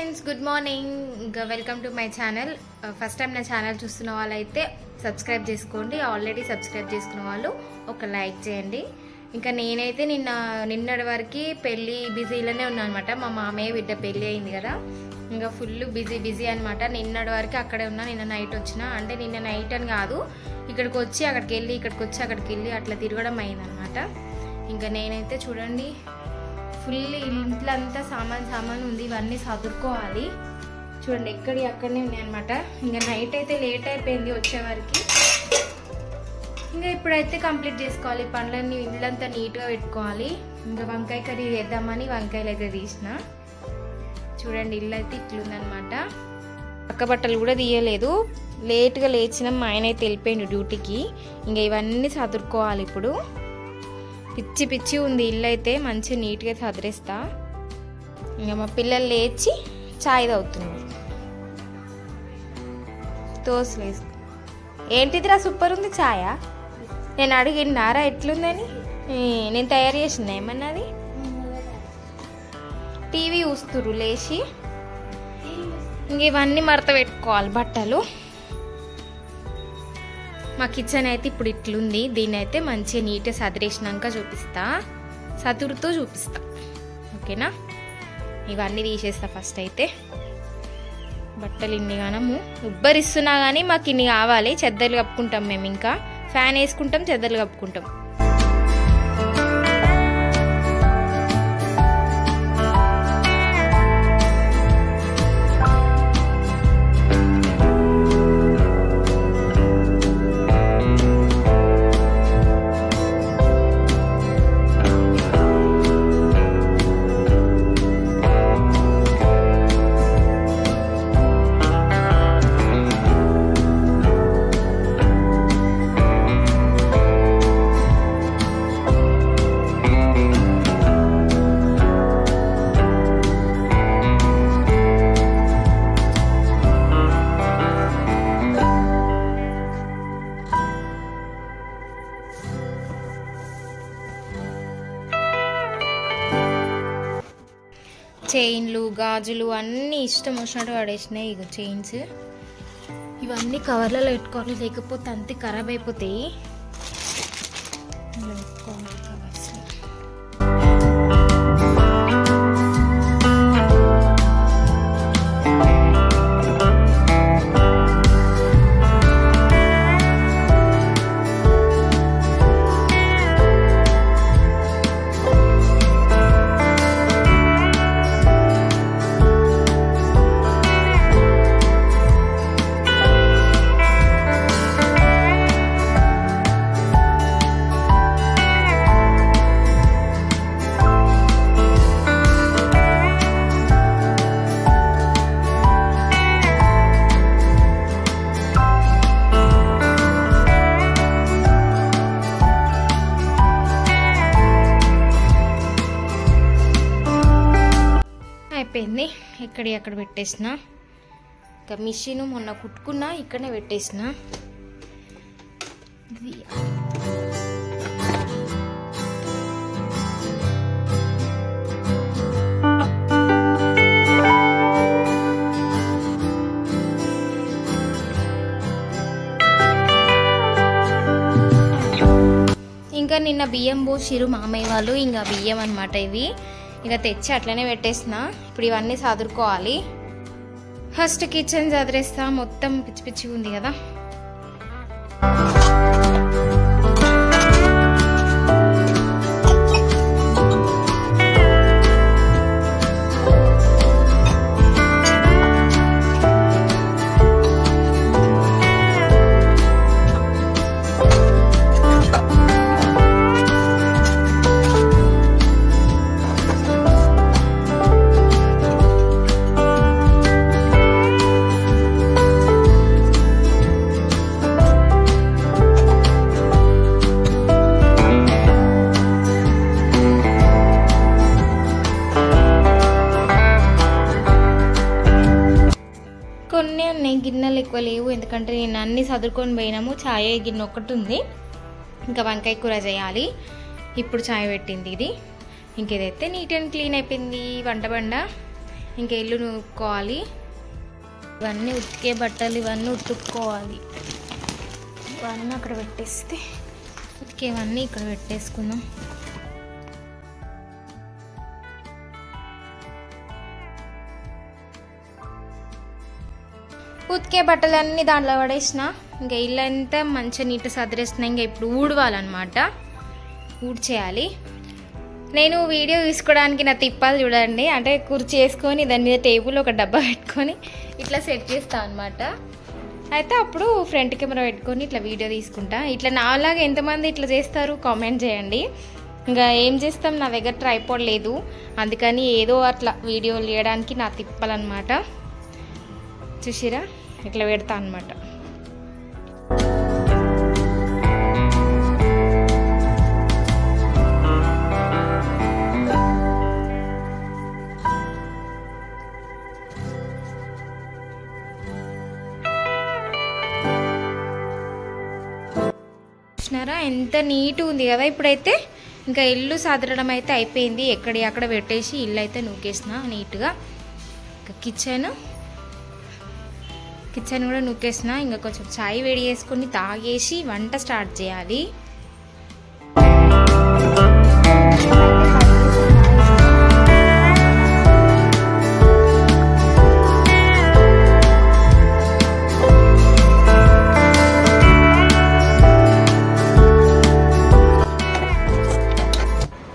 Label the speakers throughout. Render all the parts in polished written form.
Speaker 1: Friends, good morning. ఇంకా welcome to my channel. First time నా channel చూస్తున్న వాళ్ళైతే సబ్స్క్రైబ్ చేసుకోండి. ఆల్రెడీ సబ్స్క్రైబ్ చేసుకున్న వాళ్ళు ఒక లైక్ చేయండి. ఇంకా నేనైతే నిన్నటి వరకు పెళ్ళి బిజీలోనే ఉన్నాను అనమాట. మా మామయ్య బిడ్డ పెళ్ళి అయింది కదా, ఇంకా ఫుల్ బిజీ అనమాట. నిన్నటి వరకు అక్కడే ఉన్నా. నిన్న నైట్ వచ్చిన, అంటే నిన్న నైట్ అని కాదు, ఇక్కడికి వచ్చి అక్కడికి వెళ్ళి ఇక్కడికి వచ్చి అక్కడికి వెళ్ళి అట్లా తిరగడం అయిందనమాట. ఇంకా నేనైతే చూడండి ఫుల్ ఇంట్లో అంతా సామాన్ ఉంది. ఇవన్నీ సదురుకోవాలి. చూడండి అక్కడనే ఉన్నాయన్నమాట. ఇంకా నైట్ అయితే లేట్ అయిపోయింది వచ్చేవరకు. ఇంకా ఇప్పుడైతే కంప్లీట్ చేసుకోవాలి పనులన్నీ. ఇల్లంతా నీట్గా పెట్టుకోవాలి. ఇంకా వంకాయ కర్రీ చేద్దామని వంకాయలు అయితే తీసిన. చూడండి ఇల్లు అయితే ఇట్లుందనమాట. పక్క బట్టలు కూడా తీయలేదు. లేట్గా లేచిన మా ఆయన అయితే వెళ్ళిపోయిండు డ్యూటీకి. ఇంకా ఇవన్నీ సదురుకోవాలి ఇప్పుడు. పిచ్చి ఉంది ఇల్లు అయితే. మంచిగా నీట్గా సదిరేస్తా. ఇంకా మా పిల్లలు లేచి చాయ్ తాగుతున్నారు. తోసలేదు. ఏంటిదిరా సూపర్ ఉంది ఛాయా? నేను అడిగినారా ఎట్లుందని? నేను తయారు చేసిన ఏమన్నది. టీవీ చూస్తురు లేచి. ఇంక ఇవన్నీ మడత పెట్టుకోవాలి బట్టలు. మా కిచెన్ అయితే ఇప్పుడు ఇట్లుంది. దీన్ని అయితే మంచిగా నీట్గా సదిరేసినాక చూపిస్తా, సతురుతో చూపిస్తా. ఓకేనా? ఇవన్నీ తీసేస్తా ఫస్ట్ అయితే. బట్టలు ఇన్ని గానము ఉబ్బరిస్తున్నా కానీ మాకు ఇన్ని కావాలి. చెద్దలు కప్పుకుంటాం మేము. ఇంకా ఫ్యాన్ వేసుకుంటాం, చెద్దలు కప్పుకుంటాం. చైన్లు, గాజులు అన్నీ ఇష్టం వచ్చినట్టు పడేసినాయి. ఇక చైన్స్ ఇవన్నీ కవర్లలో పెట్టుకోవాలి, లేకపోతే అంతే ఖరాబ్ అయిపోతాయి. కవర్స్ అయిపోయింది. ఎక్కడ పెట్టేసిన. ఇంకా మిషన్ మొన్న కుట్టుకున్నా, ఇక్కడనే పెట్టేసిన. ఇంకా నిన్న బియ్యం పోసిరు మామయ్య వాళ్ళు. ఇంకా బియ్యం అనమాట ఇవి. ఇక తెచ్చి అట్లనే పెట్టేసిన. ఇప్పుడు ఇవన్నీ సదురుకోవాలి. First kitchen సదిరేస్తా. మొత్తం పిచ్చి ఉంది కదా. కొన్ని ఉన్నాయి, గిన్నెలు ఎక్కువ లేవు. ఎందుకంటే నేను అన్నీ సదురుకొని పోయినాము. ఛాయ్ గిన్నె ఒకటి ఉంది. ఇంకా వంకాయ కూర చేయాలి. ఇప్పుడు ఛాయ్ పెట్టింది ఇది. ఇంకేదైతే నీట్ అండ్ క్లీన్ అయిపోయింది వంట బండ. ఇంకా ఇల్లు నూక్కోవాలి. ఇవన్నీ ఉతికే బట్టలు, ఇవన్నీ ఉతుక్కోవాలి. ఇవన్నీ అక్కడ పెట్టేస్తే ఉతికేవన్నీ ఇక్కడ పెట్టేసుకుందాం. ఉతికే బట్టలన్నీ దాంట్లో పడేసిన. ఇంకా ఇల్లంతా మంచిగా నీట్గా సదిరేస్తున్నా. ఇంకా ఇప్పుడు ఊడవాలన్నమాట, ఊడ్చేయాలి. నేను వీడియో తీసుకోవడానికి నా తిప్పాలు చూడండి. అంటే కుర్చీ వేసుకొని దాని మీద టేబుల్ ఒక డబ్బా పెట్టుకొని ఇట్లా సెట్ చేస్తాను అనమాట. అయితే అప్పుడు ఫ్రంట్ కెమెరా పెట్టుకొని ఇట్లా వీడియో తీసుకుంటా. ఇట్లా నాలాగా ఎంతమంది ఇట్లా చేస్తారు కామెంట్ చేయండి. ఇంకా ఏం చేస్తాం, నా దగ్గర ట్రైపాడ్ లేదు, అందుకని ఏదో అట్లా వీడియోలు తీయడానికి నా తిప్పాలన్నమాట. చూసిరా ఇట్లా పెడతా అనమాట. చూసినారా ఎంత నీట్గా ఉంది కదా. ఇప్పుడైతే ఇంకా ఇల్లు సదరడం అయితే అయిపోయింది. ఎక్కడి అక్కడ పెట్టేసి ఇల్లు అయితే నూకేసిన నీట్గా. ఇంకా కిచెన్ కూడా నూకేసిన. ఇంకా కొంచెం చాయ్ వేడి చేసుకొని తాగేసి వంట స్టార్ట్ చేయాలి.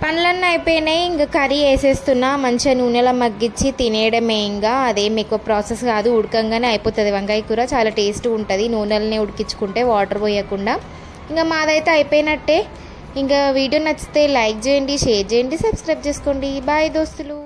Speaker 1: పనులన్నీ అయిపోయినాయి. ఇంకా కర్రీ వేసేస్తున్నా. మంచిగా నూనెలో మగ్గించి తినేయడమే. ఇంకా అదేం ఎక్కువ ప్రాసెస్ కాదు, ఉడకంగానే అయిపోతుంది. వంకాయ కూర చాలా టేస్ట్ ఉంటుంది నూనెలనే ఉడికించుకుంటే, వాటర్ పోయకుండా. ఇంకా మాదైతే అయిపోయినట్టే. ఇంకా వీడియో నచ్చితే లైక్ చేయండి, షేర్ చేయండి, సబ్స్క్రైబ్ చేసుకోండి. బాయ్ దోస్తులు.